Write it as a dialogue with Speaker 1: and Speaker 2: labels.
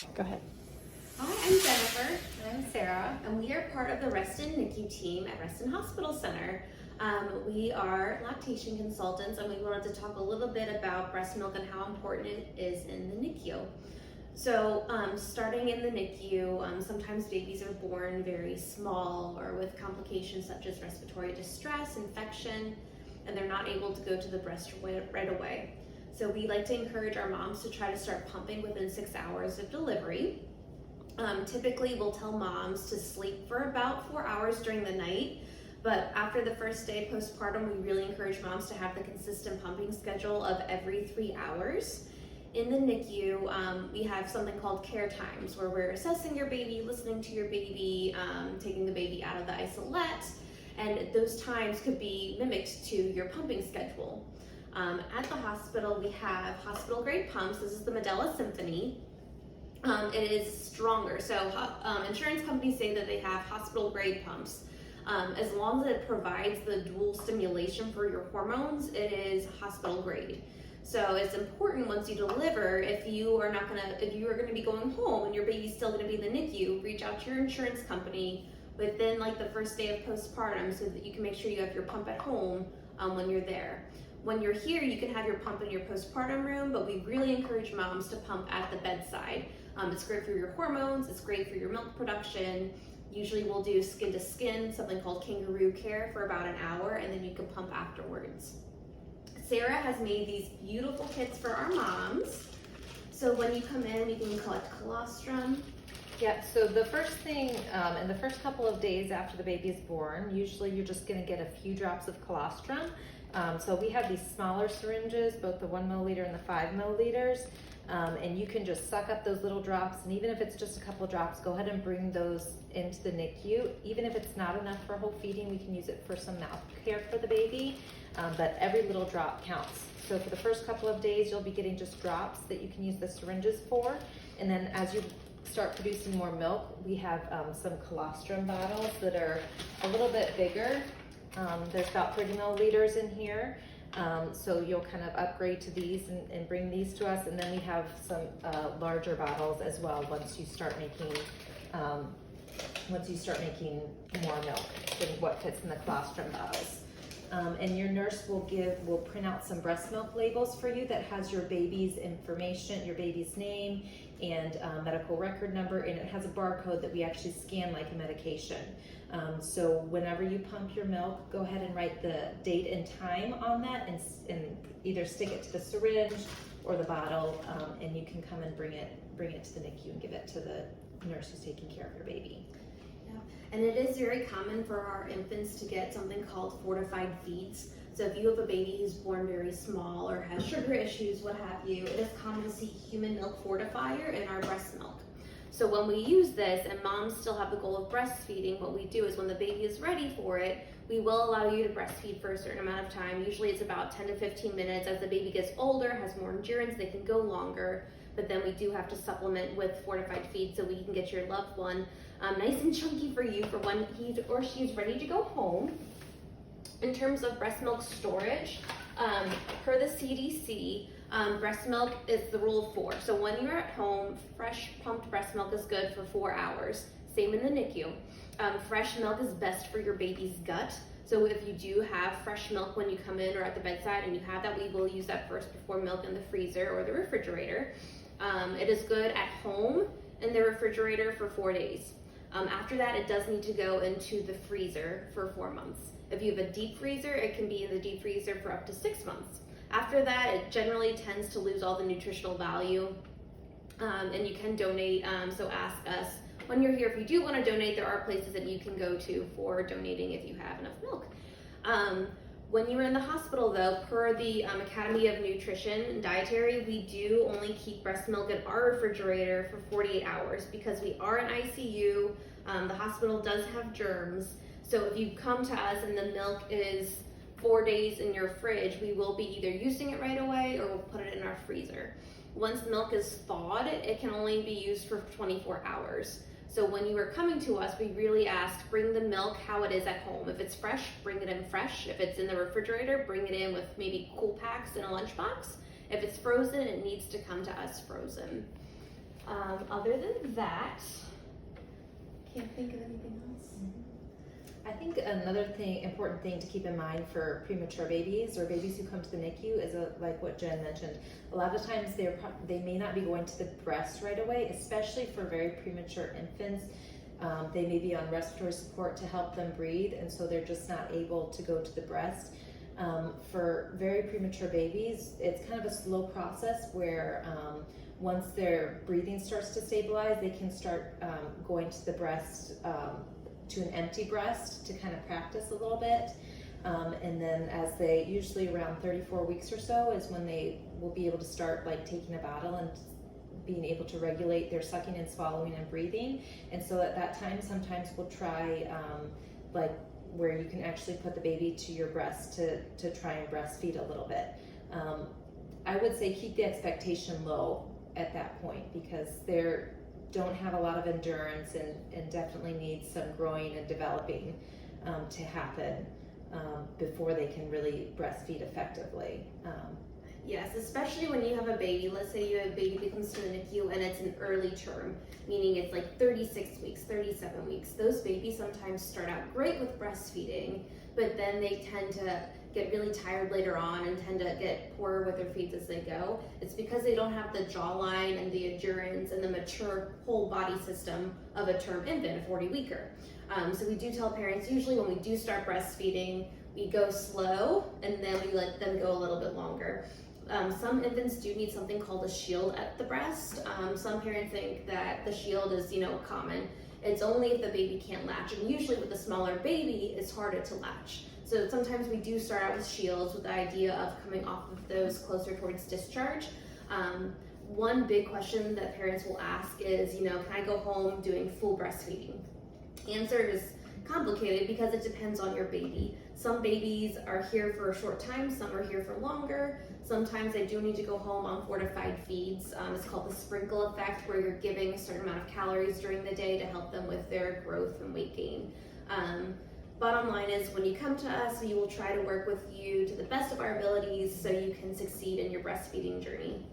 Speaker 1: Go ahead.
Speaker 2: Hi, I'm Jennifer. And I'm Sarah, and we are part of the Reston NICU team at Reston Hospital Center. We are lactation consultants, and we wanted to talk a little bit about breast milk and how important it is in the NICU. So starting in the NICU, sometimes babies are born very small or with complications such as respiratory distress, infection, and they're not able to go to the breast right away. So we like to encourage our moms to try to start pumping within 6 hours of delivery. Typically, we'll tell moms to sleep for about 4 hours during the night, but after the first day postpartum, we really encourage moms to have the consistent pumping schedule of every 3 hours. In the NICU, we have something called care times, where we're assessing your baby, listening to your baby, taking the baby out of the isolette, and those times could be mimicked to your pumping schedule. At the hospital, we have hospital-grade pumps. This is the Medela Symphony. It is stronger, so insurance companies say that they have hospital-grade pumps. As long as it provides the dual stimulation for your hormones, it is hospital-grade. So it's important once you deliver, if you are going to be going home and your baby's still going to be in the NICU, reach out to your insurance company within like the first day of postpartum so that you can make sure you have your pump at home when you're there. When you're here, you can have your pump in your postpartum room, but we really encourage moms to pump at the bedside. It's great for your hormones, it's great for your milk production. Usually we'll do skin to skin, something called kangaroo care for about an hour, and then you can pump afterwards. Sarah has made these beautiful kits for our moms. So when you come in, you can collect colostrum.
Speaker 1: Yeah, so the first thing, in the first couple of days after the baby is born, usually you're just gonna get a few drops of colostrum. So we have these smaller syringes, both the 1 milliliter and the 5 milliliters, and you can just suck up those little drops, and even if it's just a couple drops, go ahead and bring those into the NICU. Even if it's not enough for whole feeding, we can use it for some mouth care for the baby, but every little drop counts. So for the first couple of days, you'll be getting just drops that you can use the syringes for, and then as you start producing more milk, we have some colostrum bottles that are a little bit bigger. There's about 30 milliliters in here, so you'll kind of upgrade to these and bring these to us, and then we have some larger bottles as well once you start making more milk than what fits in the colostrum bottles. And your nurse will print out some breast milk labels for you that has your baby's information, your baby's name, and medical record number, and it has a barcode that we actually scan like a medication. So whenever you pump your milk, go ahead and write the date and time on that, and either stick it to the syringe or the bottle, and you can come and bring it to the NICU and give it to the nurse who's taking care of your baby.
Speaker 2: And it is very common for our infants to get something called fortified feeds. So if you have a baby who's born very small or has sugar issues, what have you, it is common to see human milk fortifier in our breast milk. So when we use this and moms still have the goal of breastfeeding, what we do is when the baby is ready for it, we will allow you to breastfeed for a certain amount of time. Usually it's about 10 to 15 minutes. As the baby gets older, has more endurance, they can go longer. But then we do have to supplement with fortified feed so we can get your loved one nice and chunky for you for when he or she's ready to go home. In terms of breast milk storage, per the CDC, breast milk is the rule of 4. So when you're at home, fresh pumped breast milk is good for 4 hours. Same in the NICU. Fresh milk is best for your baby's gut. So if you do have fresh milk when you come in or at the bedside and you have that, we will use that first before milk in the freezer or the refrigerator. It is good at home in the refrigerator for 4 days. After that, it does need to go into the freezer for 4 months. If you have a deep freezer, it can be in the deep freezer for up to 6 months. After that, it generally tends to lose all the nutritional value, and you can donate. So ask us when you're here. If you do want to donate, there are places that you can go to for donating if you have enough milk. When you are in the hospital though, per the Academy of Nutrition and Dietary, we do only keep breast milk in our refrigerator for 48 hours because we are an ICU. The hospital does have germs. So if you come to us and the milk is 4 days in your fridge, we will be either using it right away or we'll put it in our freezer. Once milk is thawed, it can only be used for 24 hours. So when you are coming to us, we really ask, bring the milk how it is at home. If it's fresh, bring it in fresh. If it's in the refrigerator, bring it in with maybe cool packs in a lunchbox. If it's frozen, it needs to come to us frozen. Other than that, can't think of anything else.
Speaker 1: I think another important thing to keep in mind for premature babies or babies who come to the NICU is like what Jen mentioned. A lot of times they may not be going to the breast right away, especially for very premature infants. They may be on respiratory support to help them breathe, and so they're just not able to go to the breast. For very premature babies, it's kind of a slow process where once their breathing starts to stabilize, they can start going to the breast, to an empty breast to kind of practice a little bit. And then as they, usually around 34 weeks or so is when they will be able to start like taking a bottle and being able to regulate their sucking and swallowing and breathing. And so at that time, sometimes we'll try like where you can actually put the baby to your breast to try and breastfeed a little bit. I would say keep the expectation low at that point because they don't have a lot of endurance and definitely need some growing and developing to happen before they can really breastfeed effectively.
Speaker 2: Yes, especially when you have a baby. Let's say you have a baby that comes to the NICU and it's an early term, meaning it's like 36 weeks, 37 weeks. Those babies sometimes start out great with breastfeeding, but then they tend to get really tired later on and tend to get poorer with their feeds as they go. It's because they don't have the jawline and the endurance and the mature whole body system of a term infant, a 40-weeker. So we do tell parents, usually when we do start breastfeeding, we go slow and then we let them go a little bit longer. Some infants do need something called a shield at the breast. Some parents think that the shield is, common. It's only if the baby can't latch, and usually with a smaller baby, it's harder to latch. So sometimes we do start out with shields with the idea of coming off of those closer towards discharge. One big question that parents will ask is, can I go home doing full breastfeeding? Answer is complicated because it depends on your baby. Some babies are here for a short time, some are here for longer. Sometimes they do need to go home on fortified feeds. It's called the sprinkle effect, where you're giving a certain amount of calories during the day to help them with their growth and weight gain. Bottom line is, when you come to us, we will try to work with you to the best of our abilities so you can succeed in your breastfeeding journey.